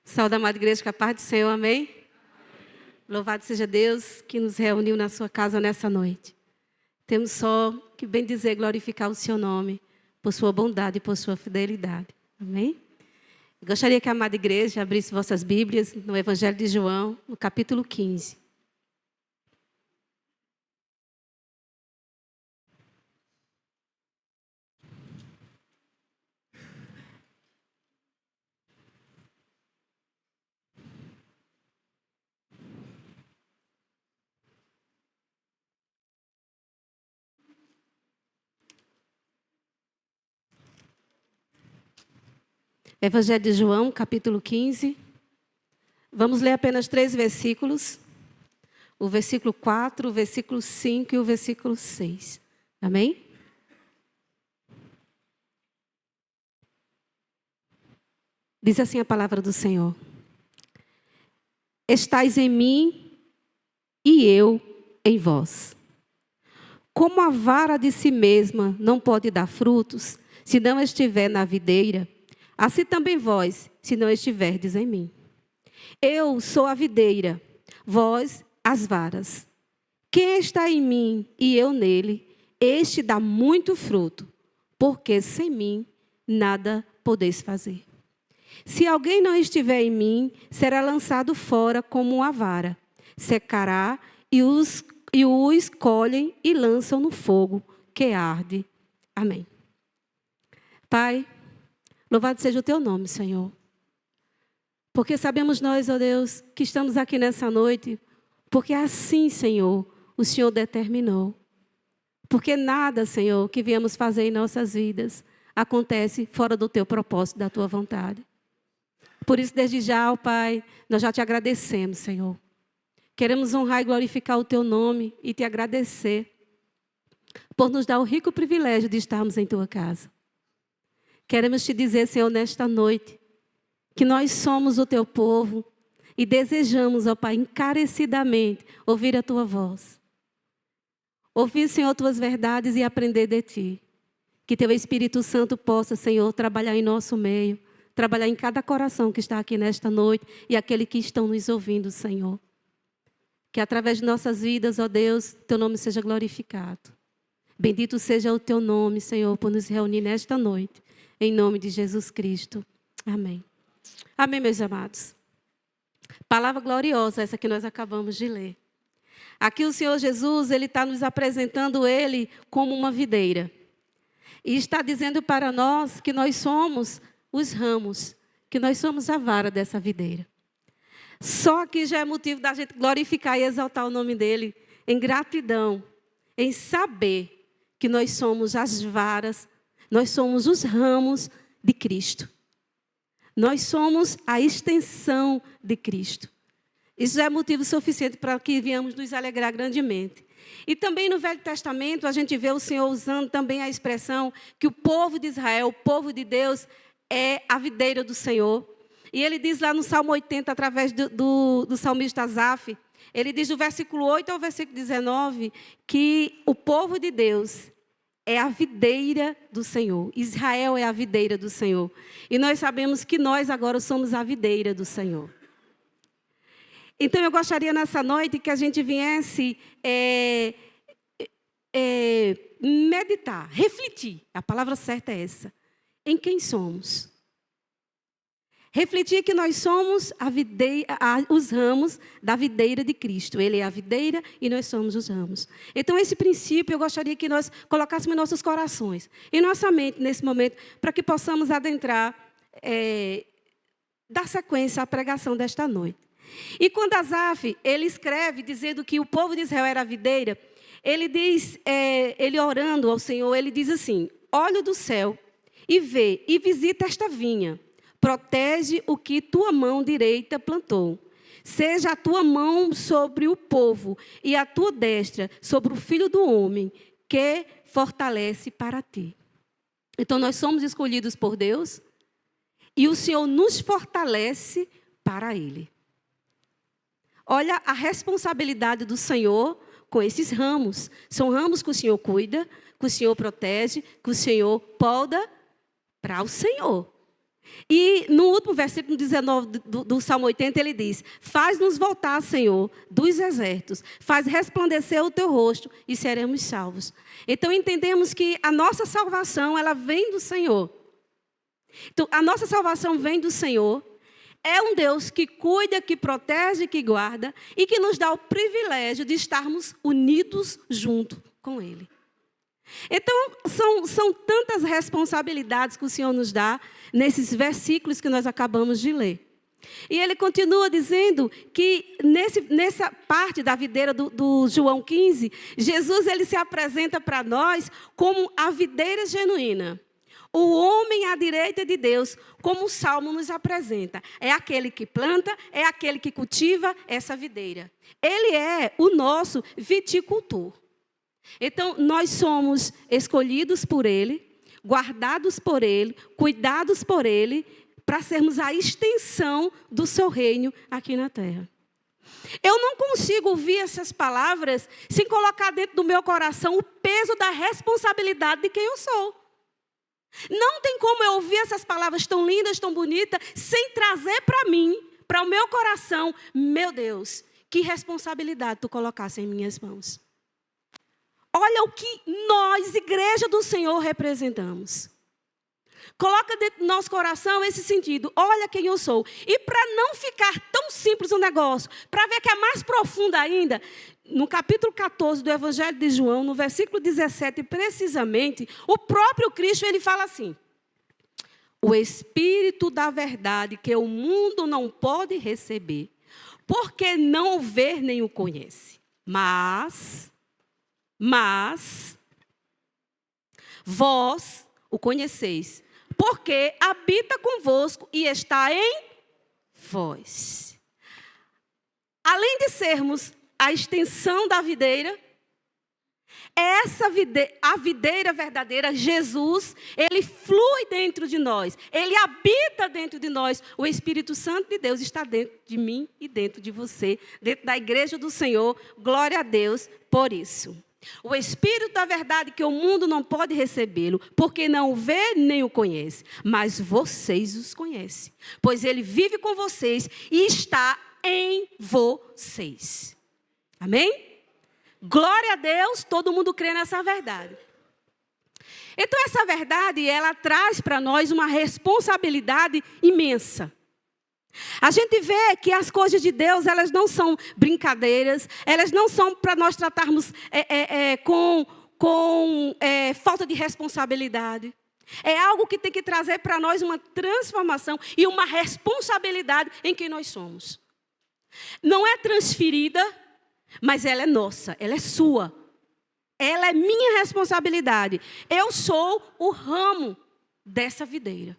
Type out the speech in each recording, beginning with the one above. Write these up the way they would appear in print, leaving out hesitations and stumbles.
Saúde, amada igreja, que a paz do Senhor, amém? Louvado seja Deus que nos reuniu na sua casa nessa noite. Temos só que bem dizer, glorificar o seu nome, por sua bondade e por sua fidelidade, amém? Gostaria que a amada igreja abrisse vossas Bíblias no Evangelho de João, no capítulo 15. Evangelho de João, capítulo 15. Vamos ler apenas 3 versículos. O versículo 4, o versículo 5 e o versículo 6. Amém? Diz assim a palavra do Senhor. Estais em mim e eu em vós. Como a vara de si mesma não pode dar frutos, se não estiver na videira, assim também vós, se não estiverdes em mim. Eu sou a videira, vós as varas. Quem está em mim e eu nele, este dá muito fruto, porque sem mim nada podeis fazer. Se alguém não estiver em mim, será lançado fora como uma vara, secará e os colhem e lançam no fogo que arde. Amém. Pai, louvado seja o teu nome, Senhor. Porque sabemos nós, ó Deus, que estamos aqui nessa noite, porque assim, Senhor, o Senhor determinou. Porque nada, Senhor, que viemos fazer em nossas vidas acontece fora do teu propósito, da tua vontade. Por isso, desde já, ó Pai, nós já te agradecemos, Senhor. Queremos honrar e glorificar o teu nome e te agradecer por nos dar o rico privilégio de estarmos em tua casa. Queremos te dizer, Senhor, nesta noite, que nós somos o teu povo e desejamos, ó Pai, encarecidamente ouvir a tua voz. Ouvir, Senhor, tuas verdades e aprender de ti. Que teu Espírito Santo possa, Senhor, trabalhar em nosso meio, trabalhar em cada coração que está aqui nesta noite e aquele que estão nos ouvindo, Senhor. Que através de nossas vidas, ó Deus, teu nome seja glorificado. Bendito seja o teu nome, Senhor, por nos reunir nesta noite. Em nome de Jesus Cristo. Amém. Amém, meus amados. Palavra gloriosa, essa que nós acabamos de ler. Aqui o Senhor Jesus, Ele está nos apresentando Ele como uma videira. E está dizendo para nós que nós somos os ramos, que nós somos a vara dessa videira. Só que já é motivo da gente glorificar e exaltar o nome dEle em gratidão, em saber que nós somos as varas, nós somos os ramos de Cristo. Nós somos a extensão de Cristo. Isso já é motivo suficiente para que venhamos nos alegrar grandemente. E também no Velho Testamento, a gente vê o Senhor usando também a expressão que o povo de Israel, o povo de Deus, é a videira do Senhor. E ele diz lá no Salmo 80, através do salmista Asaf, ele diz do versículo 8 ao versículo 19, que o povo de Deus é a videira do Senhor. Israel é a videira do Senhor. E nós sabemos que nós agora somos a videira do Senhor. Então eu gostaria nessa noite que a gente viesse meditar, refletir. A palavra certa é essa. Em quem somos? Refletir que nós somos os ramos da videira de Cristo. Ele é a videira e nós somos os ramos. Então, esse princípio eu gostaria que nós colocássemos em nossos corações, em nossa mente nesse momento, para que possamos adentrar, dar sequência à pregação desta noite. E quando Asaf, ele escreve dizendo que o povo de Israel era a videira, ele diz, ele orando ao Senhor, ele diz assim: olha do céu e vê e visita esta vinha. Protege o que tua mão direita plantou. Seja a tua mão sobre o povo e a tua destra sobre o filho do homem, que fortalece para ti. Então, nós somos escolhidos por Deus e o Senhor nos fortalece para Ele. Olha a responsabilidade do Senhor com esses ramos. São ramos que o Senhor cuida, que o Senhor protege, que o Senhor poda para o Senhor. E no último versículo 19 do Salmo 80, ele diz: faz-nos voltar, Senhor, dos exércitos, faz resplandecer o teu rosto e seremos salvos. Então entendemos que a nossa salvação, ela vem do Senhor. Então, a nossa salvação vem do Senhor. É um Deus que cuida, que protege, que guarda e que nos dá o privilégio de estarmos unidos junto com Ele. Então, são tantas responsabilidades que o Senhor nos dá nesses versículos que nós acabamos de ler. E ele continua dizendo que nessa parte da videira do João 15, Jesus ele se apresenta para nós como a videira genuína. O homem à direita de Deus, como o Salmo nos apresenta. É aquele que planta, é aquele que cultiva essa videira. Ele é o nosso viticultor. Então, nós somos escolhidos por Ele, guardados por Ele, cuidados por Ele, para sermos a extensão do seu reino aqui na terra. Eu não consigo ouvir essas palavras sem colocar dentro do meu coração o peso da responsabilidade de quem eu sou. Não tem como eu ouvir essas palavras tão lindas, tão bonitas, sem trazer para mim, para o meu coração, meu Deus, que responsabilidade tu colocasse em minhas mãos. Olha o que nós, igreja do Senhor, representamos. Coloca dentro do nosso coração esse sentido. Olha quem eu sou. E para não ficar tão simples o negócio, para ver que é mais profundo ainda, no capítulo 14 do Evangelho de João, no versículo 17, precisamente, o próprio Cristo ele fala assim: o Espírito da verdade que o mundo não pode receber, porque não o vê nem o conhece. Mas vós o conheceis, porque habita convosco e está em vós. Além de sermos a extensão da videira, a videira verdadeira, Jesus, ele flui dentro de nós, ele habita dentro de nós. O Espírito Santo de Deus está dentro de mim e dentro de você, dentro da igreja do Senhor. Glória a Deus por isso. O Espírito da verdade que o mundo não pode recebê-lo, porque não o vê nem o conhece, mas vocês os conhecem, pois ele vive com vocês e está em vocês. Amém? Glória a Deus, todo mundo crê nessa verdade. Então essa verdade, ela traz para nós uma responsabilidade imensa. A gente vê que as coisas de Deus, elas não são brincadeiras, elas não são para nós tratarmos com falta de responsabilidade. É algo que tem que trazer para nós uma transformação e uma responsabilidade em quem nós somos. Não é transferida, mas ela é nossa, ela é sua. Ela é minha responsabilidade. Eu sou o ramo dessa videira.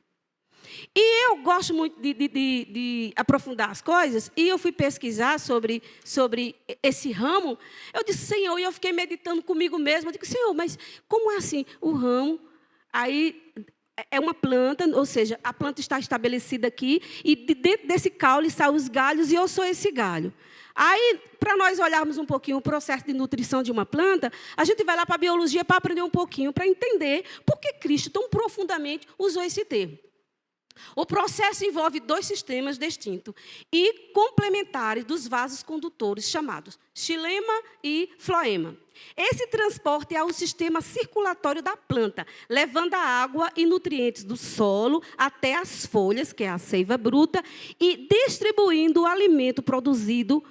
E eu gosto muito de aprofundar as coisas, e eu fui pesquisar sobre esse ramo. Eu disse, Senhor, e eu fiquei meditando comigo mesma. Eu digo, Senhor, mas como é assim? O ramo, aí é uma planta, ou seja, a planta está estabelecida aqui, e dentro desse caule saem os galhos, e eu sou esse galho. Aí, para nós olharmos um pouquinho o processo de nutrição de uma planta, a gente vai lá para a biologia para aprender um pouquinho, para entender por que Cristo tão profundamente usou esse termo. O processo envolve dois sistemas distintos e complementares dos vasos condutores, chamados xilema e floema. Esse transporte é o sistema circulatório da planta, levando a água e nutrientes do solo até as folhas, que é a seiva bruta, e distribuindo o alimento produzido,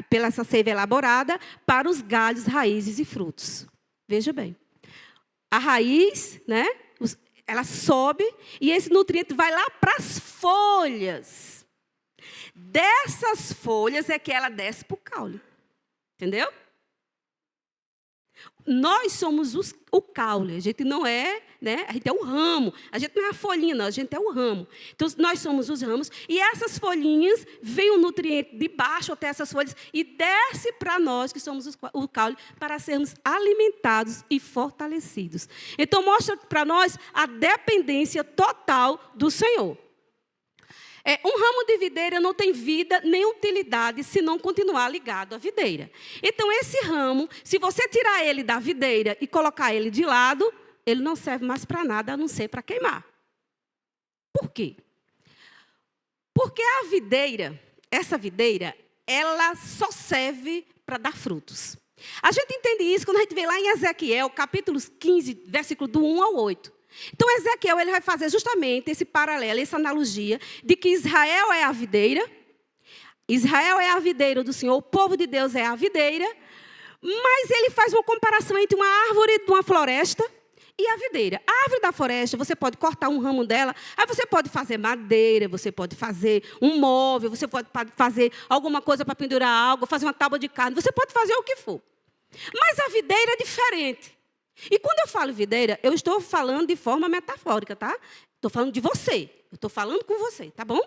pela essa seiva elaborada, para os galhos, raízes e frutos. Veja bem, a raiz, né? Ela sobe e esse nutriente vai lá para as folhas. Dessas folhas é que ela desce para o caule. Entendeu? Nós somos o caule, a gente não é, né? A gente é o ramo. A gente não é a folhinha, não, a gente é o ramo. Então, nós somos os ramos. E essas folhinhas, vem o nutriente de baixo até essas folhas e desce para nós, que somos o caule, para sermos alimentados e fortalecidos. Então, mostra para nós a dependência total do Senhor. Um ramo de videira não tem vida nem utilidade se não continuar ligado à videira. Então, esse ramo, se você tirar ele da videira e colocar ele de lado, ele não serve mais para nada, a não ser para queimar. Por quê? Porque a videira, essa videira, ela só serve para dar frutos. A gente entende isso quando a gente vê lá em Ezequiel, capítulo 15, versículo do 1 ao 8. Então, Ezequiel ele vai fazer justamente esse paralelo, essa analogia de que Israel é a videira, Israel é a videira do Senhor, o povo de Deus é a videira, mas ele faz uma comparação entre uma árvore de uma floresta e a videira. A árvore da floresta, você pode cortar um ramo dela, aí você pode fazer madeira, você pode fazer um móvel, você pode fazer alguma coisa para pendurar algo, fazer uma tábua de carne, você pode fazer o que for. Mas a videira é diferente. E quando eu falo videira, eu estou falando de forma metafórica, tá? Estou falando de você. Eu estou falando com você, tá bom?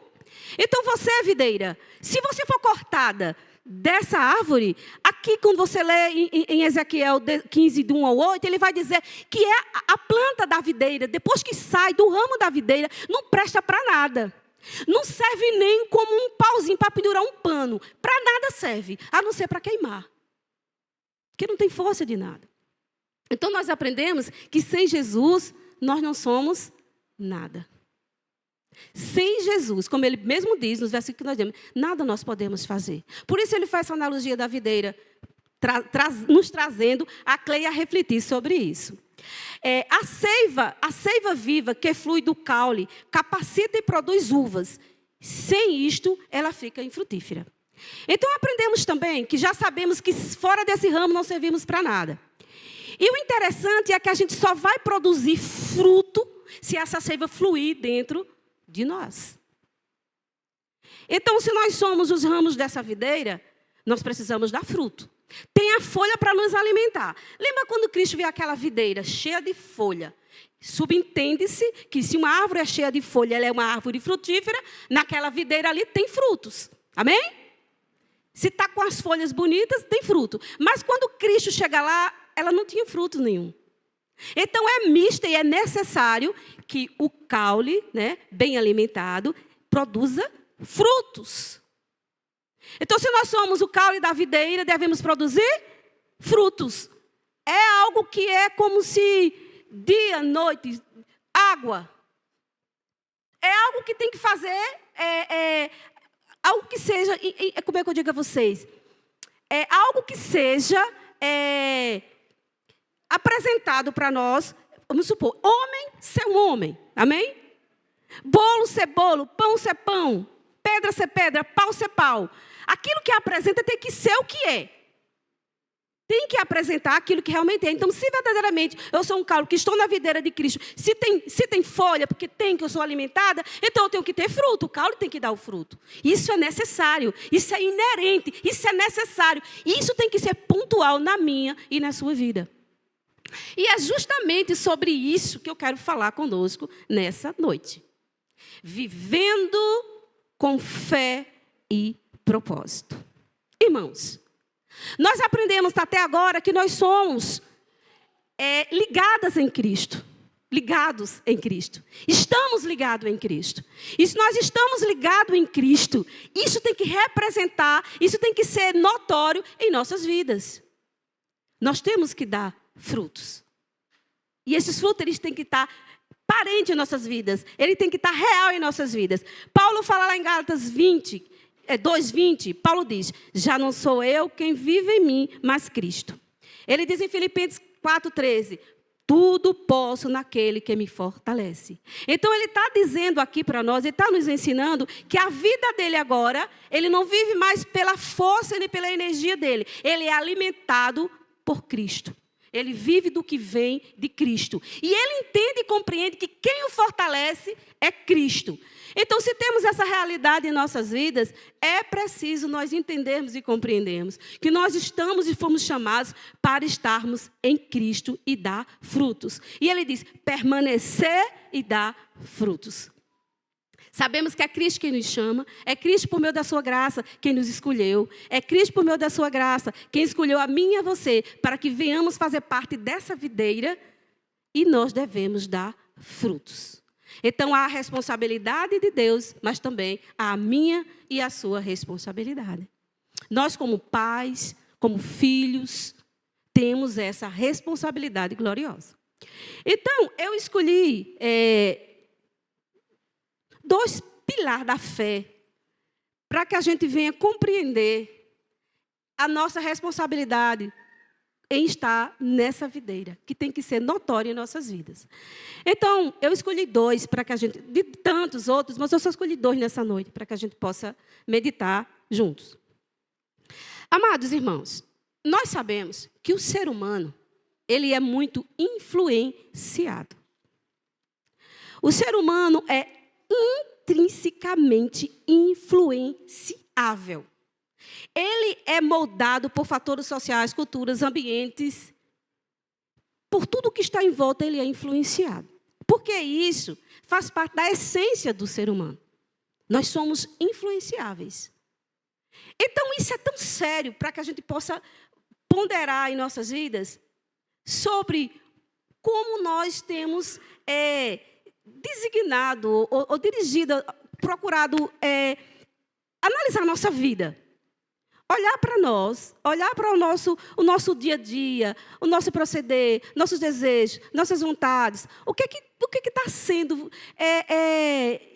Então, você, videira, se você for cortada dessa árvore, aqui quando você lê em Ezequiel 15, do 1 ao 8, ele vai dizer que é a planta da videira, depois que sai do ramo da videira, não presta para nada. Não serve nem como um pauzinho para pendurar um pano. Para nada serve, a não ser para queimar. Porque não tem força de nada. Então, nós aprendemos que sem Jesus, nós não somos nada. Sem Jesus, como ele mesmo diz nos versículos que nós temos, nada nós podemos fazer. Por isso, ele faz essa analogia da videira, nos trazendo a Cleia a refletir sobre isso. A seiva viva que flui do caule, capacita e produz uvas. Sem isto, ela fica infrutífera. Então, aprendemos também que já sabemos que fora desse ramo não servimos para nada. E o interessante é que a gente só vai produzir fruto se essa seiva fluir dentro de nós. Então, se nós somos os ramos dessa videira, nós precisamos dar fruto. Tem a folha para nos alimentar. Lembra quando Cristo vê aquela videira cheia de folha? Subentende-se que se uma árvore é cheia de folha, ela é uma árvore frutífera, naquela videira ali tem frutos. Amém? Se está com as folhas bonitas, tem fruto. Mas quando Cristo chega lá, ela não tinha fruto nenhum. Então, é mista e é necessário que o caule, né, bem alimentado, produza frutos. Então, se nós somos o caule da videira, devemos produzir frutos. É algo que é como se dia, noite, água. É algo que tem que fazer, algo que seja, como é que eu digo a vocês? É algo que seja apresentado para nós, vamos supor, homem ser um homem, amém? Bolo ser bolo, pão ser pão, pedra ser pedra, pau ser pau. Aquilo que apresenta tem que ser o que é. Tem que apresentar aquilo que realmente é. Então, se verdadeiramente eu sou um caule que estou na videira de Cristo, se tem folha, porque tem que eu sou alimentada, então eu tenho que ter fruto. O caule tem que dar o fruto. Isso é necessário, isso é inerente, isso é necessário. Isso tem que ser pontual na minha e na sua vida. E é justamente sobre isso que eu quero falar conosco nessa noite. Vivendo com fé e propósito. Irmãos, nós aprendemos até agora que nós somos ligadas em Cristo. Ligados em Cristo. Estamos ligados em Cristo. E se nós estamos ligados em Cristo, isso tem que representar, isso tem que ser notório em nossas vidas. Nós temos que dar frutos. E esses frutos, eles têm que estar parentes em nossas vidas. Ele tem que estar real em nossas vidas. Paulo fala lá em Gálatas 2:20, Paulo diz, já não sou eu quem vive em mim, mas Cristo. Ele diz em Filipenses 4:13, tudo posso naquele que me fortalece. Então, ele está dizendo aqui para nós, ele está nos ensinando que a vida dele agora, ele não vive mais pela força nem pela energia dele. Ele é alimentado por Cristo. Ele vive do que vem de Cristo. E ele entende e compreende que quem o fortalece é Cristo. Então, se temos essa realidade em nossas vidas, é preciso nós entendermos e compreendermos que nós estamos e fomos chamados para estarmos em Cristo e dar frutos. E ele diz, permanecer e dar frutos. Sabemos que é Cristo quem nos chama, é Cristo por meio da sua graça quem nos escolheu, é Cristo por meio da sua graça quem escolheu a mim e a você para que venhamos fazer parte dessa videira e nós devemos dar frutos. Então, há a responsabilidade de Deus, mas também há a minha e a sua responsabilidade. Nós, como pais, como filhos, temos essa responsabilidade gloriosa. Então, eu escolhi 2 pilares da fé, para que a gente venha compreender a nossa responsabilidade em estar nessa videira, que tem que ser notória em nossas vidas. Então, eu escolhi 2 para que a gente, de tantos outros, mas eu só escolhi 2 nessa noite, para que a gente possa meditar juntos. Amados irmãos, nós sabemos que o ser humano, ele é muito influenciado. O ser humano é intrinsecamente influenciável. Ele é moldado por fatores sociais, culturas, ambientes. Por tudo que está em volta, ele é influenciado. Porque isso faz parte da essência do ser humano. Nós somos influenciáveis. Então, isso é tão sério para que a gente possa ponderar em nossas vidas sobre como nós temos designado ou dirigido, procurado analisar a nossa vida. Olhar para nós, olhar para o nosso dia a dia, o nosso proceder, nossos desejos, nossas vontades. O que está sendo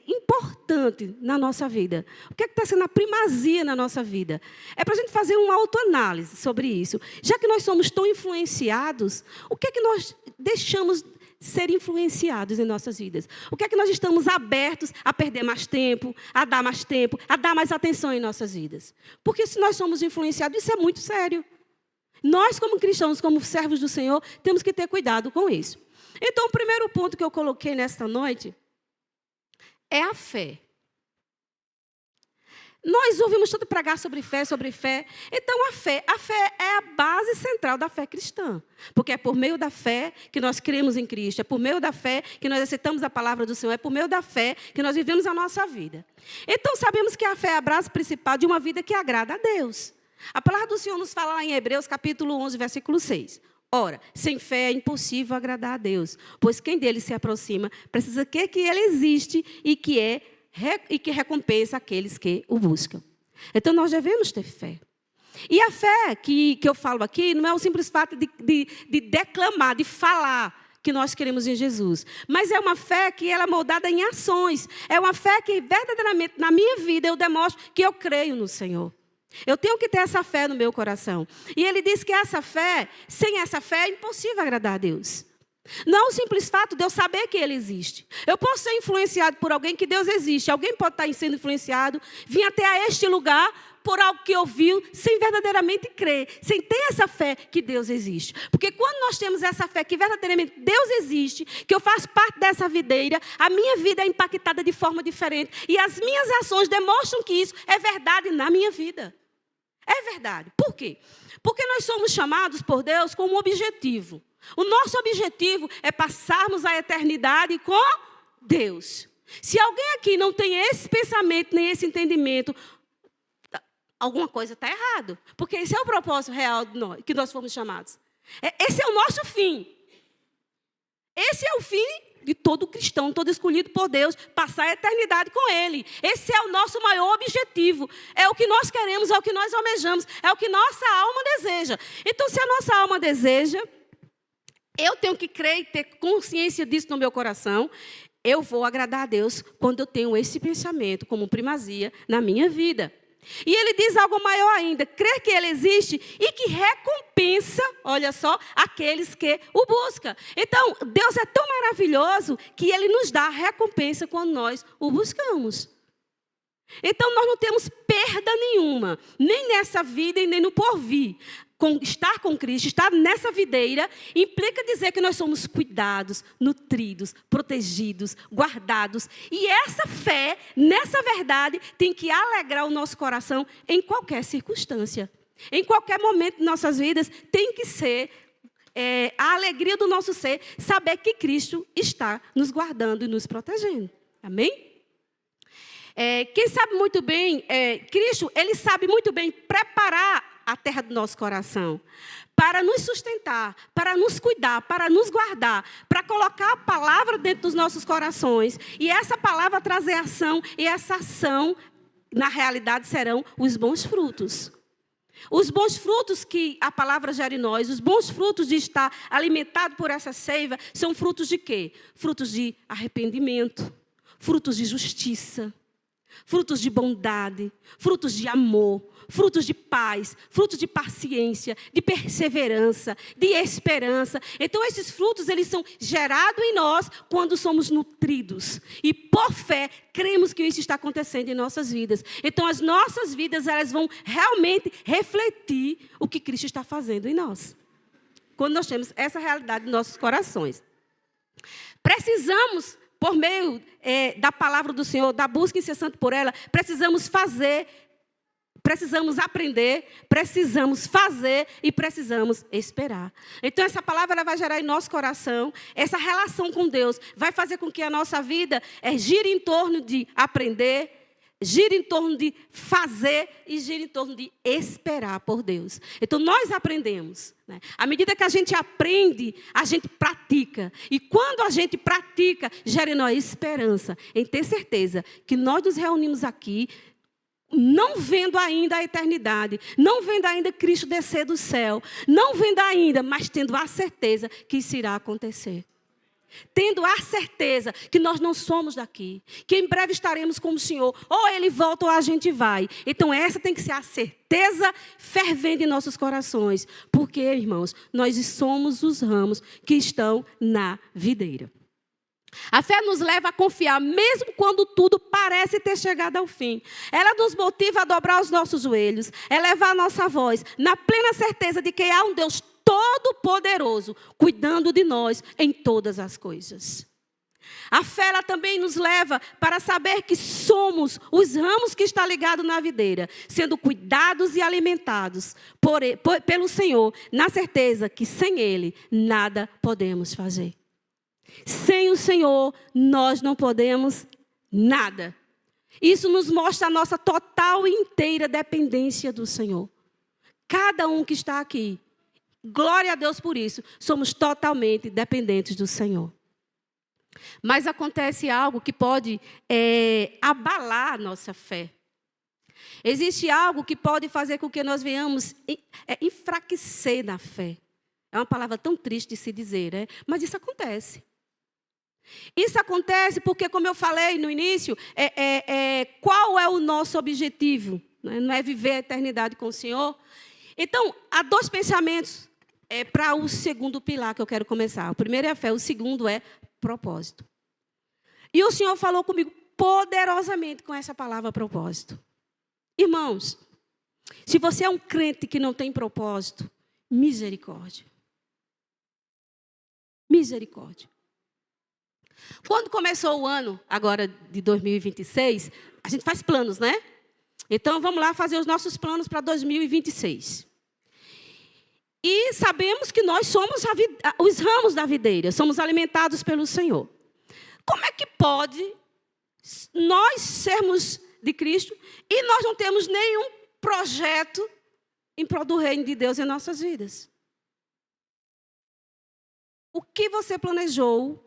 importante na nossa vida? O que está sendo a primazia na nossa vida? É para a gente fazer uma autoanálise sobre isso. Já que nós somos tão influenciados, o que é que nós deixamos ser influenciados em nossas vidas? O que é que nós estamos abertos a perder mais tempo, a dar mais atenção em nossas vidas? Porque se nós somos influenciados, isso é muito sério. Nós, como cristãos, como servos do Senhor, temos que ter cuidado com isso. Então, o primeiro ponto que eu coloquei nesta noite é a fé. Nós ouvimos tanto pregar sobre fé. Então, a fé é a base central da fé cristã. Porque é por meio da fé que nós cremos em Cristo. É por meio da fé que nós aceitamos a palavra do Senhor. É por meio da fé que nós vivemos a nossa vida. Então, sabemos que a fé é a base principal de uma vida que agrada a Deus. A palavra do Senhor nos fala lá em Hebreus, capítulo 11, versículo 6. Ora, sem fé é impossível agradar a Deus. Pois quem dele se aproxima precisa crer que ele existe e que recompensa aqueles que o buscam. Então, nós devemos ter fé. E a fé que eu falo aqui não é o simples fato de declamar, de falar que nós queremos em Jesus. Mas é uma fé que ela é moldada em ações. É uma fé que verdadeiramente na minha vida eu demonstro que eu creio no Senhor. Eu tenho que ter essa fé no meu coração. E ele diz que sem essa fé é impossível agradar a Deus. Não é o simples fato de eu saber que Ele existe. Eu posso ser influenciado por alguém que Deus existe. Alguém pode estar sendo influenciado, vir até a este lugar por algo que ouviu, sem verdadeiramente crer, sem ter essa fé que Deus existe. Porque quando nós temos essa fé que verdadeiramente Deus existe, que eu faço parte dessa videira, a minha vida é impactada de forma diferente. E as minhas ações demonstram que isso é verdade na minha vida. É verdade. Por quê? Porque nós somos chamados por Deus com um objetivo. O nosso objetivo é passarmos a eternidade com Deus. Se alguém aqui não tem esse pensamento, nem esse entendimento, alguma coisa está errado. Porque esse é o propósito real de nós, que nós fomos chamados. Esse é o nosso fim. Esse é o fim de todo cristão, todo escolhido por Deus, passar a eternidade com Ele. Esse é o nosso maior objetivo. É o que nós queremos, é o que nós almejamos, é o que nossa alma deseja. Então, se a nossa alma deseja, eu tenho que crer e ter consciência disso no meu coração. Eu vou agradar a Deus quando eu tenho esse pensamento como primazia na minha vida. E ele diz algo maior ainda, crer que Ele existe e que recompensa, olha só, aqueles que o buscam. Então, Deus é tão maravilhoso que Ele nos dá recompensa quando nós o buscamos. Então, nós não temos perda nenhuma, nem nessa vida e nem no porvir. Estar com Cristo, estar nessa videira, implica dizer que nós somos cuidados, nutridos, protegidos, guardados. E essa fé, nessa verdade, tem que alegrar o nosso coração em qualquer circunstância. Em qualquer momento de nossas vidas, tem que ser a alegria do nosso ser, saber que Cristo está nos guardando e nos protegendo. Amém? Quem sabe muito bem, Cristo, Ele sabe muito bem preparar a terra do nosso coração, para nos sustentar, para nos cuidar, para nos guardar, para colocar a palavra dentro dos nossos corações, e essa palavra trazer ação, e essa ação, na realidade, serão os bons frutos. Os bons frutos que a palavra gera em nós, os bons frutos de estar alimentado por essa seiva, são frutos de quê? Frutos de arrependimento, frutos de justiça, frutos de bondade, frutos de amor, frutos de paz, frutos de paciência, de perseverança, de esperança. Então, esses frutos, eles são gerados em nós quando somos nutridos. E, por fé, cremos que isso está acontecendo em nossas vidas. Então, as nossas vidas, elas vão realmente refletir o que Cristo está fazendo em nós. Quando nós temos essa realidade em nossos corações. Precisamos, por meio da palavra do Senhor, da busca incessante por ela, precisamos aprender, precisamos fazer e precisamos esperar. Então, essa palavra ela vai gerar em nosso coração, essa relação com Deus vai fazer com que a nossa vida gire em torno de aprender, gira em torno de fazer e gira em torno de esperar por Deus. Então, nós aprendemos. Né? À medida que a gente aprende, a gente pratica. E quando a gente pratica, gera em nós esperança, em ter certeza que nós nos reunimos aqui, não vendo ainda a eternidade, não vendo ainda Cristo descer do céu, não vendo ainda, mas tendo a certeza que isso irá acontecer. Tendo a certeza que nós não somos daqui, que em breve estaremos com o Senhor, ou Ele volta ou a gente vai. Então essa tem que ser a certeza fervente em nossos corações, porque, irmãos, nós somos os ramos que estão na videira. A fé nos leva a confiar, mesmo quando tudo parece ter chegado ao fim. Ela nos motiva a dobrar os nossos joelhos, elevar a nossa voz, na plena certeza de que há um Deus Todo-Poderoso, cuidando de nós em todas as coisas. A fé ela também nos leva para saber que somos os ramos que estão ligados na videira, sendo cuidados e alimentados pelo Senhor, na certeza que sem Ele nada podemos fazer. Sem o Senhor, nós não podemos nada. Isso nos mostra a nossa total e inteira dependência do Senhor. Cada um que está aqui, glória a Deus por isso, somos totalmente dependentes do Senhor. Mas acontece algo que pode abalar a nossa fé. Existe algo que pode fazer com que nós venhamos enfraquecer na fé. É uma palavra tão triste de se dizer, né? Mas isso acontece. Isso acontece porque, como eu falei no início, qual é o nosso objetivo? Não é viver a eternidade com o Senhor? Então, há dois pensamentos para o segundo pilar que eu quero começar. O primeiro é a fé, o segundo é propósito. E o Senhor falou comigo poderosamente com essa palavra propósito. Irmãos, se você é um crente que não tem propósito, misericórdia. Misericórdia. Quando começou o ano, agora de 2026, a gente faz planos, né? Então, vamos lá fazer os nossos planos para 2026. E sabemos que nós somos os ramos da videira, somos alimentados pelo Senhor. Como é que pode nós sermos de Cristo e nós não temos nenhum projeto em prol do reino de Deus em nossas vidas? O que você planejou,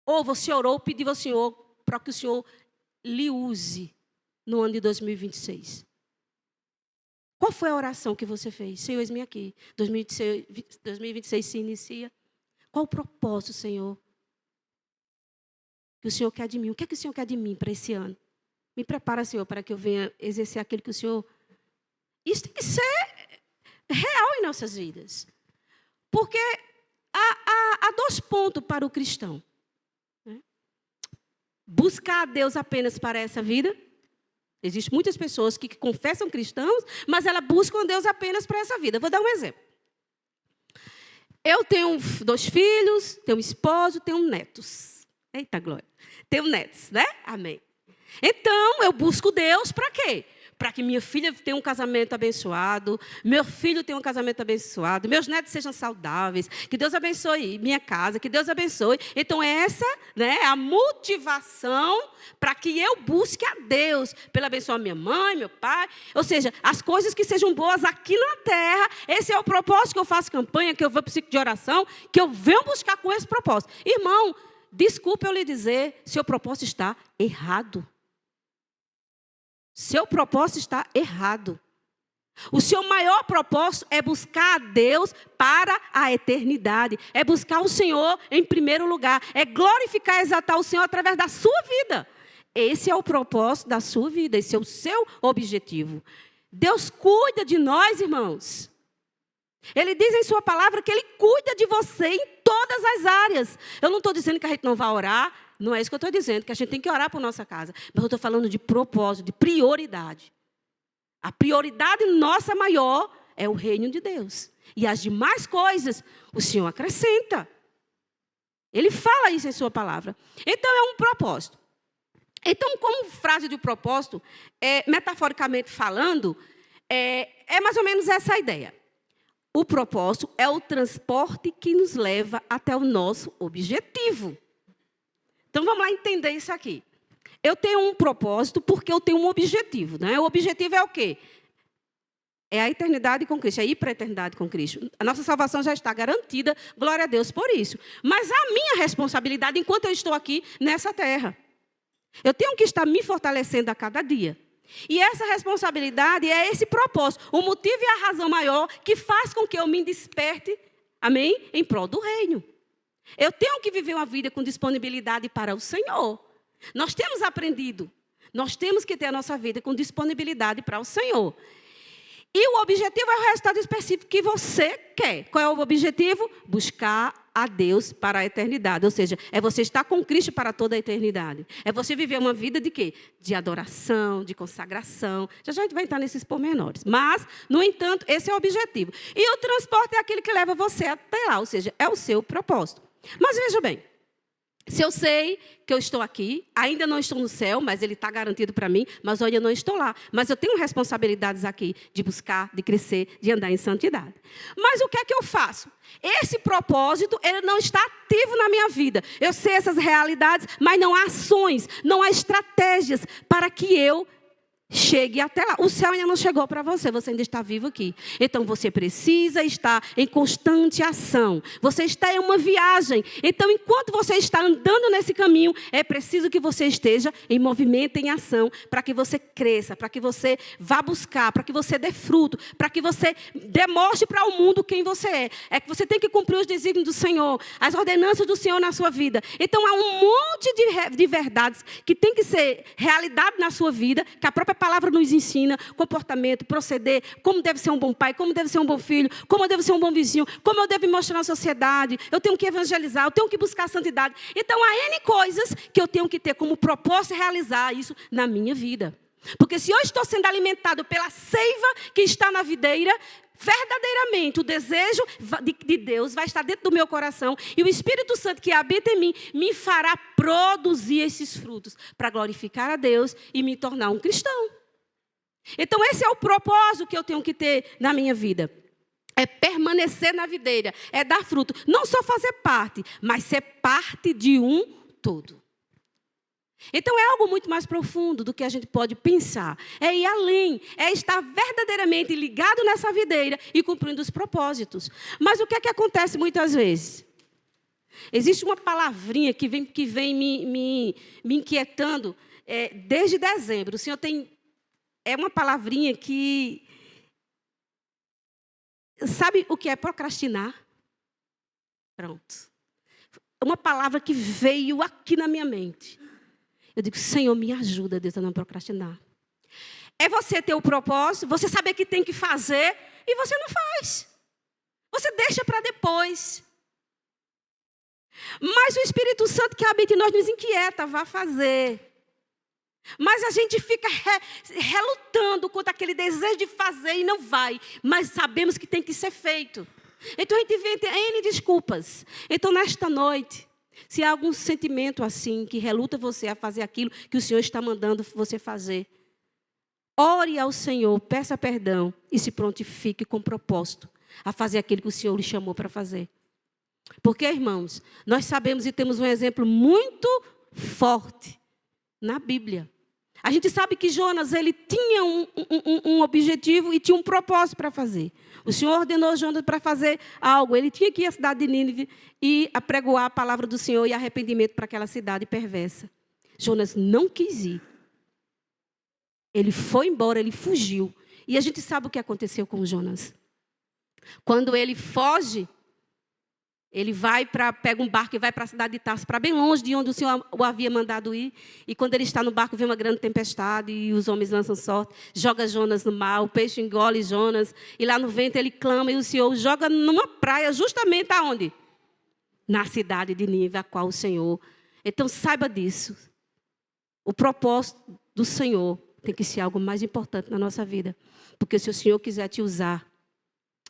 ou você orou, pediu ao Senhor para que o Senhor lhe use no ano de 2026? Qual foi a oração que você fez? Senhor, eis-me aqui. 2026 se inicia. Qual o propósito, Senhor, que o Senhor quer de mim? O que é que o Senhor quer de mim para esse ano? Me prepara, Senhor, para que eu venha exercer aquilo que o Senhor... Isso tem que ser real em nossas vidas. Porque há dois pontos para o cristão. Buscar a Deus apenas para essa vida. Existem muitas pessoas que confessam cristãos, mas elas buscam Deus apenas para essa vida. Vou dar um exemplo. Eu tenho 2 filhos, tenho um esposo, tenho netos. Eita, glória. Tenho netos, né? Amém. Então, eu busco Deus para quê? Para que minha filha tenha um casamento abençoado, meu filho tenha um casamento abençoado, meus netos sejam saudáveis, que Deus abençoe minha casa, que Deus abençoe. Então, essa é a motivação para que eu busque a Deus, pela abençoar minha mãe, meu pai. Ou seja, as coisas que sejam boas aqui na terra, esse é o propósito que eu faço campanha, que eu vou para o ciclo de oração, que eu venho buscar com esse propósito. Irmão, desculpe eu lhe dizer, seu propósito está errado. Seu propósito está errado. O seu maior propósito é buscar a Deus para a eternidade. É buscar o Senhor em primeiro lugar. É glorificar e exaltar o Senhor através da sua vida. Esse é o propósito da sua vida. Esse é o seu objetivo. Deus cuida de nós, irmãos. Ele diz em sua palavra que Ele cuida de você em todas as áreas. Eu não estou dizendo que a gente não vai orar. Não é isso que eu estou dizendo, que a gente tem que orar por nossa casa. Mas eu estou falando de propósito, de prioridade. A prioridade nossa maior é o reino de Deus. E as demais coisas, o Senhor acrescenta. Ele fala isso em sua palavra. Então, é um propósito. Então, como frase de propósito, metaforicamente falando, é mais ou menos essa a ideia. O propósito é o transporte que nos leva até o nosso objetivo. Então, vamos lá entender isso aqui. Eu tenho um propósito porque eu tenho um objetivo. Né? O objetivo é o quê? É a eternidade com Cristo, é ir para a eternidade com Cristo. A nossa salvação já está garantida, glória a Deus por isso. Mas a minha responsabilidade, enquanto eu estou aqui nessa terra, eu tenho que estar me fortalecendo a cada dia. E essa responsabilidade é esse propósito, o motivo e a razão maior que faz com que eu me desperte, amém? Em prol do reino. Eu tenho que viver uma vida com disponibilidade para o Senhor. Nós temos aprendido, nós temos que ter a nossa vida com disponibilidade para o Senhor. E o objetivo é o resultado específico que você quer. Qual é o objetivo? Buscar a Deus para a eternidade. Ou seja, é você estar com Cristo para toda a eternidade. É você viver uma vida de quê? De adoração, de consagração. Já a gente vai entrar nesses pormenores. Mas, no entanto, esse é o objetivo. E o transporte é aquele que leva você até lá. Ou seja, é o seu propósito. Mas veja bem. Se eu sei que eu estou aqui, ainda não estou no céu, mas Ele está garantido para mim, mas eu ainda não estou lá. Mas eu tenho responsabilidades aqui de buscar, de crescer, de andar em santidade. Mas o que é que eu faço? Esse propósito, ele não está ativo na minha vida. Eu sei essas realidades, mas não há ações, não há estratégias para que eu chegue até lá. O céu ainda não chegou para você, você ainda está vivo aqui. Então, você precisa estar em constante ação. Você está em uma viagem. Então, enquanto você está andando nesse caminho, é preciso que você esteja em movimento, em ação, para que você cresça, para que você vá buscar, para que você dê fruto, para que você demonstre para o mundo quem você é. É que você tem que cumprir os desígnios do Senhor, as ordenanças do Senhor na sua vida. Então, há um monte de verdades que tem que ser realidade na sua vida, que a própria palavra nos ensina comportamento, proceder, como deve ser um bom pai, como deve ser um bom filho, como eu devo ser um bom vizinho, como eu devo me mostrar na sociedade, eu tenho que evangelizar, eu tenho que buscar a santidade. Então, há N coisas que eu tenho que ter como propósito realizar isso na minha vida. Porque se eu estou sendo alimentado pela seiva que está na videira, verdadeiramente o desejo de Deus vai estar dentro do meu coração e o Espírito Santo que habita em mim me fará produzir esses frutos para glorificar a Deus e me tornar um cristão. Então esse é o propósito que eu tenho que ter na minha vida. É permanecer na videira, é dar fruto. Não só fazer parte, mas ser parte de um todo. Então é algo muito mais profundo do que a gente pode pensar. É ir além, é estar verdadeiramente ligado nessa videira e cumprindo os propósitos. Mas o que é que acontece muitas vezes? Existe uma palavrinha que vem me inquietando desde dezembro. O Senhor tem... É uma palavrinha que... Sabe o que é procrastinar? Pronto. Uma palavra que veio aqui na minha mente. Eu digo, Senhor, me ajuda, Deus, a não procrastinar. É você ter o propósito, você saber que tem que fazer, e você não faz. Você deixa para depois. Mas o Espírito Santo que habita em nós nos inquieta, vá fazer. Mas a gente fica relutando contra aquele desejo de fazer e não vai. Mas sabemos que tem que ser feito. Então a gente inventa N desculpas. Então nesta noite, se há algum sentimento assim que reluta você a fazer aquilo que o Senhor está mandando você fazer, ore ao Senhor, peça perdão e se prontifique com propósito a fazer aquilo que o Senhor lhe chamou para fazer. Porque, irmãos, nós sabemos e temos um exemplo muito forte na Bíblia. A gente sabe que Jonas, ele tinha um objetivo e tinha um propósito para fazer. O Senhor ordenou Jonas para fazer algo. Ele tinha que ir à cidade de Nínive e apregoar a palavra do Senhor e arrependimento para aquela cidade perversa. Jonas não quis ir. Ele foi embora, ele fugiu. E a gente sabe o que aconteceu com Jonas. Quando ele foge, ele pega um barco e vai para a cidade de Tarso, para bem longe de onde o Senhor o havia mandado ir. E quando ele está no barco, vem uma grande tempestade e os homens lançam sorte, joga Jonas no mar, o peixe engole Jonas. E lá no vento ele clama e o Senhor o joga numa praia, justamente aonde? Na cidade de Nínive, a qual o Senhor. Então saiba disso. O propósito do Senhor tem que ser algo mais importante na nossa vida. Porque se o Senhor quiser te usar,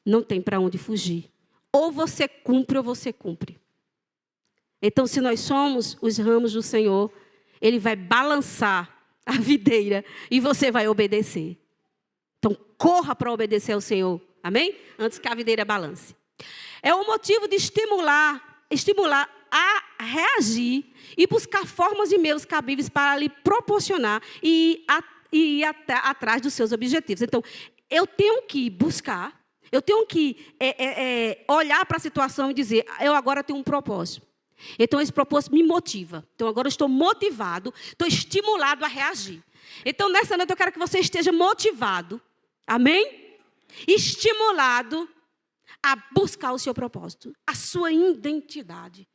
não tem para onde fugir. Ou você cumpre ou você cumpre. Então, se nós somos os ramos do Senhor, Ele vai balançar a videira e você vai obedecer. Então, corra para obedecer ao Senhor. Amém? Antes que a videira balance. É um motivo de estimular a reagir e buscar formas e meios cabíveis para lhe proporcionar e ir atrás dos seus objetivos. Então, eu tenho que buscar. Eu tenho que olhar para a situação e dizer, eu agora tenho um propósito. Então, esse propósito me motiva. Então, agora eu estou motivado, estou estimulado a reagir. Então, nessa noite, eu quero que você esteja motivado, amém? Estimulado a buscar o seu propósito, a sua identidade.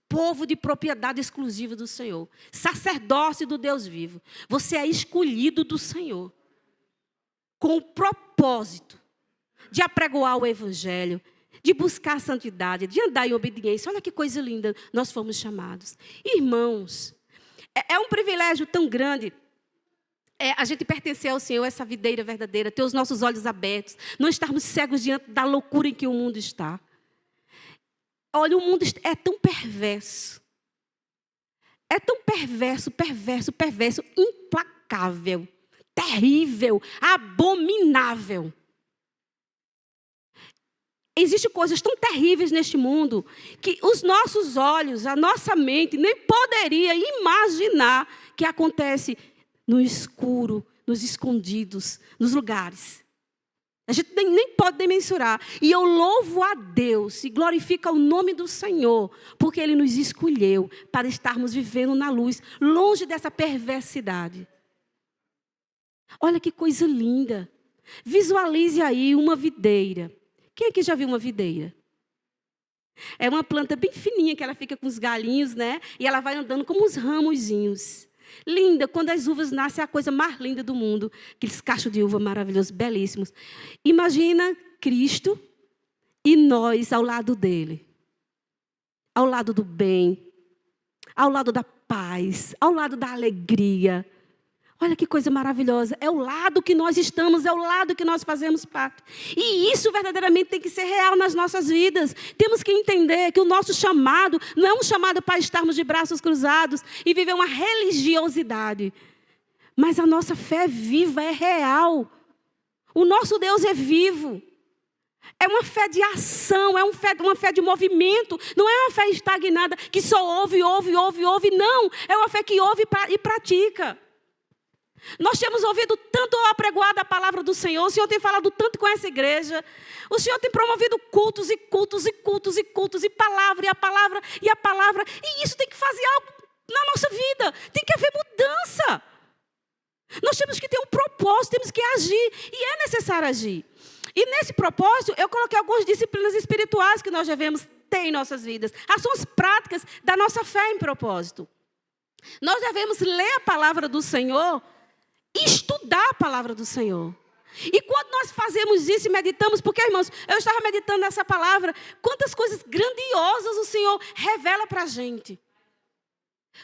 Povo de propriedade exclusiva do Senhor. Sacerdócio do Deus vivo. Você é escolhido do Senhor. Com o propósito de apregoar o Evangelho, de buscar a santidade, de andar em obediência. Olha que coisa linda, nós fomos chamados. Irmãos, é um privilégio tão grande a gente pertencer ao Senhor, essa videira verdadeira, ter os nossos olhos abertos, não estarmos cegos diante da loucura em que o mundo está. Olha, o mundo é tão perverso. É tão perverso, implacável, terrível, abominável. Existem coisas tão terríveis neste mundo que os nossos olhos, a nossa mente nem poderia imaginar que acontece no escuro, nos escondidos, nos lugares. A gente nem pode mensurar. E eu louvo a Deus e glorifico o nome do Senhor, porque Ele nos escolheu para estarmos vivendo na luz, longe dessa perversidade. Olha que coisa linda. Visualize aí uma videira. Quem aqui já viu uma videira? É uma planta bem fininha, que ela fica com os galinhos, né? E ela vai andando como uns ramozinhos. Linda, quando as uvas nascem, é a coisa mais linda do mundo. Aqueles cachos de uva maravilhosos, belíssimos. Imagina Cristo e nós ao lado dele. Ao lado do bem, ao lado da paz, ao lado da alegria. Olha que coisa maravilhosa. É o lado que nós estamos, é o lado que nós fazemos parte. E isso verdadeiramente tem que ser real nas nossas vidas. Temos que entender que o nosso chamado não é um chamado para estarmos de braços cruzados e viver uma religiosidade. Mas a nossa fé é viva, é real. O nosso Deus é vivo. É uma fé de ação, é uma fé de movimento. Não é uma fé estagnada que só ouve. Não, é uma fé que ouve e pratica. Nós temos ouvido tanto apregoada a palavra do Senhor. O Senhor tem falado tanto com essa igreja. O Senhor tem promovido cultos. E palavra. E isso tem que fazer algo na nossa vida. Tem que haver mudança. Nós temos que ter um propósito, temos que agir. E é necessário agir. E nesse propósito, eu coloquei algumas disciplinas espirituais que nós devemos ter em nossas vidas. Ações práticas da nossa fé em propósito. Nós devemos ler a palavra do Senhor e estudar a palavra do Senhor. E quando nós fazemos isso e meditamos, porque, irmãos, eu estava meditando nessa palavra, quantas coisas grandiosas o Senhor revela para a gente.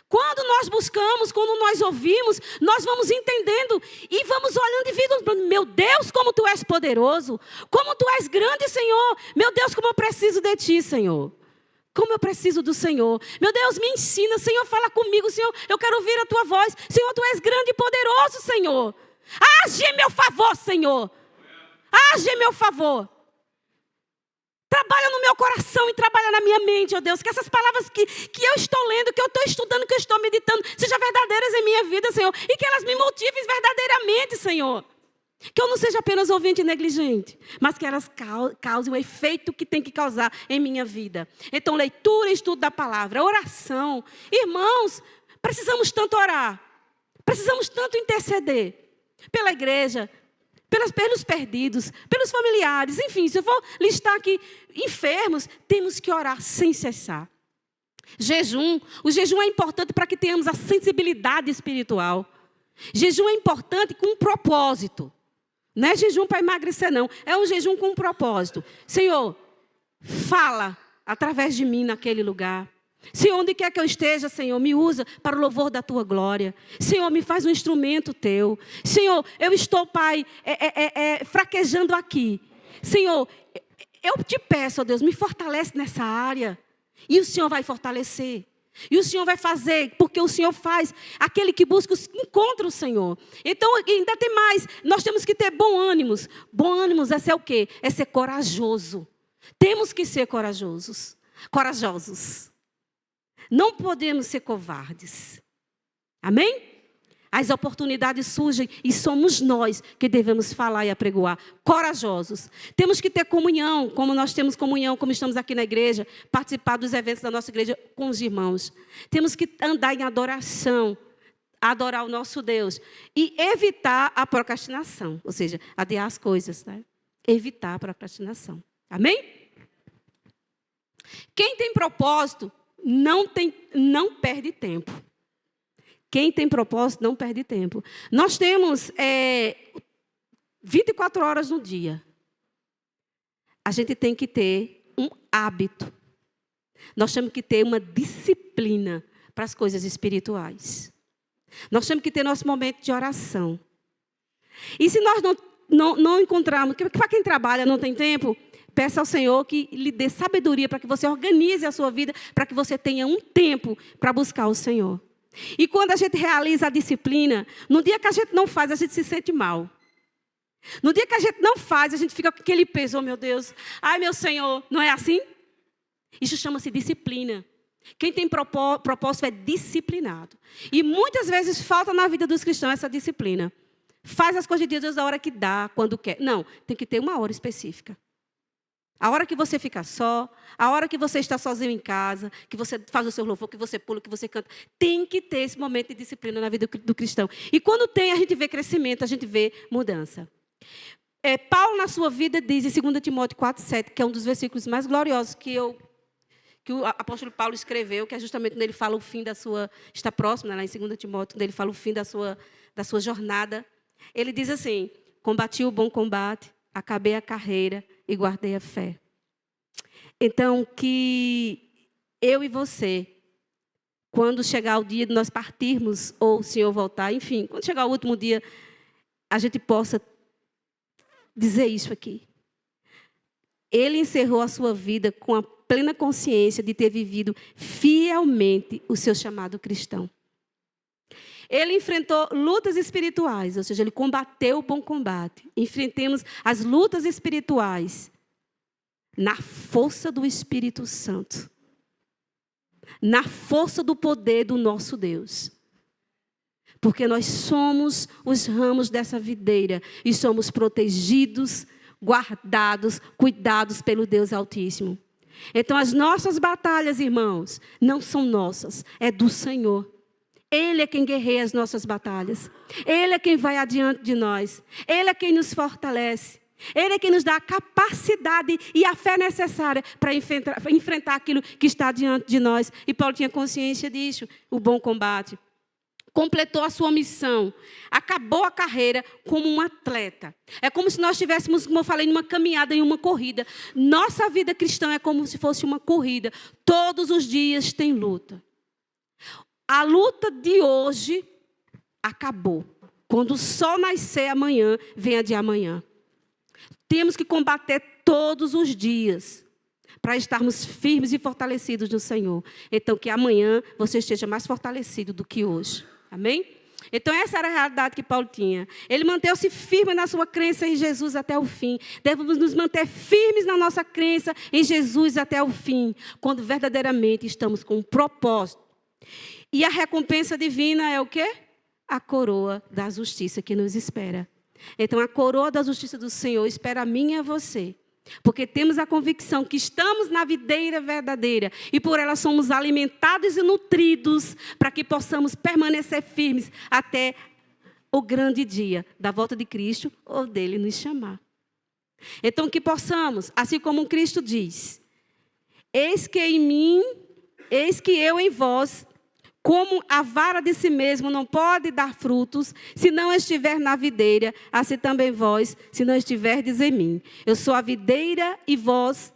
Quando nós buscamos, quando nós ouvimos, nós vamos entendendo e vamos olhando e vendo, meu Deus, como Tu és poderoso, como Tu és grande, Senhor. Meu Deus, como eu preciso de Ti, Senhor. Como eu preciso do Senhor. Meu Deus, me ensina, Senhor, fala comigo, Senhor. Eu quero ouvir a Tua voz. Senhor, Tu és grande e poderoso, Senhor. Age em meu favor, Senhor. Age em meu favor. Trabalha no meu coração e trabalha na minha mente, ó Deus. Que essas palavras que eu estou lendo, que eu estou estudando, que eu estou meditando, sejam verdadeiras em minha vida, Senhor. E que elas me motivem verdadeiramente, Senhor. Que eu não seja apenas ouvinte negligente, mas que elas causem o efeito que tem que causar em minha vida. Então, leitura e estudo da palavra, oração. Irmãos, precisamos tanto orar, precisamos tanto interceder. pela igreja, pelos perdidos, pelos familiares, enfim, se eu for listar aqui enfermos, temos que orar sem cessar. O jejum é importante para que tenhamos a sensibilidade espiritual. Jejum é importante com um propósito. Não é jejum para emagrecer, não. É um jejum com um propósito. Senhor, fala através de mim naquele lugar. Senhor, onde quer que eu esteja, Senhor, me usa para o louvor da Tua glória. Senhor, me faz um instrumento Teu. Senhor, eu estou, Pai, fraquejando aqui. Senhor, eu te peço, ó Deus, me fortalece nessa área. E o Senhor vai fortalecer. E o Senhor vai fazer, porque o Senhor faz. Aquele que busca, encontra o Senhor. Então, ainda tem mais. Nós temos que ter bom ânimo. Bom ânimo é ser o quê? É ser corajoso. Temos que ser corajosos. Não podemos ser covardes. Amém? As oportunidades surgem e somos nós que devemos falar e apregoar. Corajosos. Temos que ter comunhão, como nós temos comunhão, como estamos aqui na igreja, participar dos eventos da nossa igreja com os irmãos. Temos que andar em adoração, adorar o nosso Deus. E evitar a procrastinação, ou seja, adiar as coisas. Né? Evitar a procrastinação. Amém? Quem tem propósito não perde tempo. Quem tem propósito não perde tempo. Nós temos 24 horas no dia. A gente tem que ter um hábito. Nós temos que ter uma disciplina para as coisas espirituais. Nós temos que ter nosso momento de oração. E se nós não encontrarmos, para quem trabalha não tem tempo, peça ao Senhor que lhe dê sabedoria para que você organize a sua vida, para que você tenha um tempo para buscar o Senhor. E quando a gente realiza a disciplina, no dia que a gente não faz, a gente se sente mal. No dia que a gente não faz, a gente fica com aquele peso, oh meu Deus, ai meu Senhor, não é assim? Isso chama-se disciplina. Quem tem propósito é disciplinado. E muitas vezes falta na vida dos cristãos essa disciplina. Faz as coisas de Deus da hora que dá, quando quer. Não, tem que ter uma hora específica. A hora que você fica só, a hora que você está sozinho em casa, que você faz o seu louvor, que você pula, que você canta. Tem que ter esse momento de disciplina na vida do cristão. E quando tem, a gente vê crescimento, a gente vê mudança. Paulo, na sua vida, diz em 2 Timóteo 4,7, que é um dos versículos mais gloriosos que o apóstolo Paulo escreveu, que é justamente quando ele fala o fim da sua... Está próximo, né, lá em 2 Timóteo, quando ele fala o fim da sua jornada. Ele diz assim, combati o bom combate, acabei a carreira e guardei a fé. Então, que eu e você, quando chegar o dia de nós partirmos, ou o Senhor voltar, enfim, quando chegar o último dia, a gente possa dizer isso aqui. Ele encerrou a sua vida com a plena consciência de ter vivido fielmente o seu chamado cristão. Ele enfrentou lutas espirituais, ou seja, ele combateu o bom combate. Enfrentemos as lutas espirituais na força do Espírito Santo. Na força do poder do nosso Deus. Porque nós somos os ramos dessa videira e somos protegidos, guardados, cuidados pelo Deus Altíssimo. Então, as nossas batalhas, irmãos, não são nossas, é do Senhor. Ele é quem guerreia as nossas batalhas. Ele é quem vai adiante de nós. Ele é quem nos fortalece. Ele é quem nos dá a capacidade e a fé necessária para enfrentar aquilo que está diante de nós. E Paulo tinha consciência disso, o bom combate. Completou a sua missão. Acabou a carreira como um atleta. É como se nós estivéssemos, como eu falei, numa caminhada, em uma corrida. Nossa vida cristã é como se fosse uma corrida. Todos os dias tem luta. A luta de hoje acabou. Quando o sol nascer amanhã, vem a de amanhã. Temos que combater todos os dias para estarmos firmes e fortalecidos no Senhor. Então, que amanhã você esteja mais fortalecido do que hoje. Amém? Então, essa era a realidade que Paulo tinha. Ele manteve-se firme na sua crença em Jesus até o fim. Devemos nos manter firmes na nossa crença em Jesus até o fim, quando verdadeiramente estamos com um propósito. E a recompensa divina é o quê? A coroa da justiça que nos espera. Então, a coroa da justiça do Senhor espera a mim e a você. Porque temos a convicção que estamos na videira verdadeira. E por ela somos alimentados e nutridos para que possamos permanecer firmes até o grande dia da volta de Cristo ou dele nos chamar. Então, que possamos, assim como Cristo diz, eis que em mim, eis que eu em vós, como a vara de si mesmo não pode dar frutos, se não estiver na videira, assim também vós, se não estiverdes em mim. Eu sou a videira e vós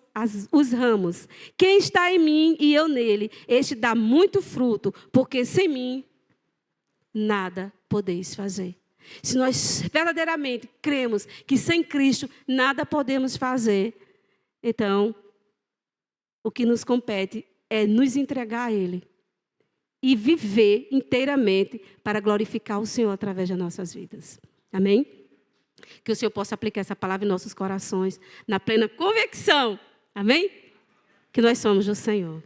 os ramos. Quem está em mim e eu nele, este dá muito fruto, porque sem mim nada podeis fazer. Se nós verdadeiramente cremos que sem Cristo nada podemos fazer, então o que nos compete é nos entregar a Ele e viver inteiramente para glorificar o Senhor através das nossas vidas. Amém? Que o Senhor possa aplicar essa palavra em nossos corações, na plena convicção. Amém? Que nós somos do Senhor.